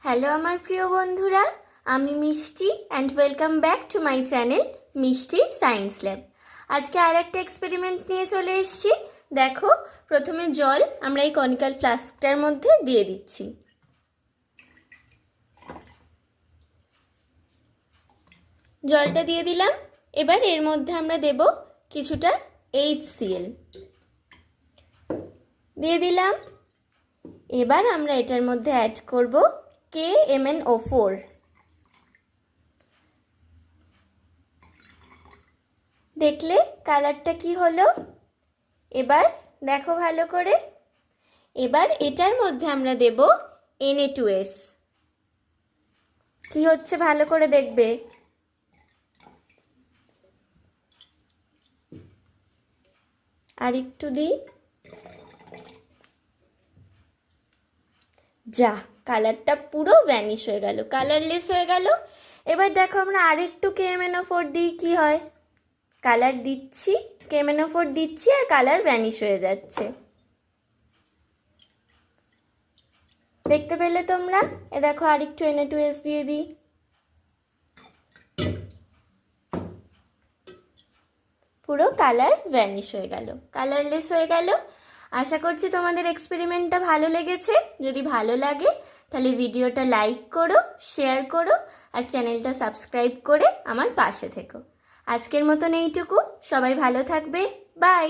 Hello আমার প্রিয় বন্ধুরা, আমি মিষ্টি and welcome back to my channel মিষ্টির সায়েন্স ল্যাব। আজকে আর একটা এক্সপেরিমেন্ট নিয়ে চলে এসেছি। দেখো, প্রথমে জল আমরা এই কনিক্যাল ফ্লাস্কটার মধ্যে দিয়ে দিচ্ছি। জলটা দিয়ে দিলাম। এবার এর মধ্যে আমরা দেব কিছুটা HCl দিয়ে দিলাম। এবার আমরা এটার মধ্যে অ্যাড করব KMnO4। দেখলে কালারটা কি হলো? এবার দেখো ভালো করে। এবার এটার মধ্যে আমরা দেব Na2S। কি হচ্ছে ভালো করে দেখবে। আর একটু দিই। যা, কালারটা পুরো ভ্যানিশ হয়ে গেল, কালারলেস হয়ে গেল। এবার দেখো আমরা আরেকটু KMnO4 দিই, কি হয়। কালার দিচ্ছি, KMnO4 দিচ্ছি আর কালার ভ্যানিশ হয়ে যাচ্ছে। দেখতে পেলে তোমরা? এ দেখো আরেকটু Na2S দিয়ে দিই। পুরো কালার ভ্যানিশ হয়ে গেল, কালারলেস হয়ে গেল। আশা করছি তোমাদের এক্সপেরিমেন্টটা ভালো লেগেছে। যদি ভালো লাগে তাহলে ভিডিওটা লাইক করো, শেয়ার করো আর চ্যানেলটা সাবস্ক্রাইব করে আমার পাশে থেকো। আজকের মতন এইটুকু। সবাই ভালো থাকবে। বাই।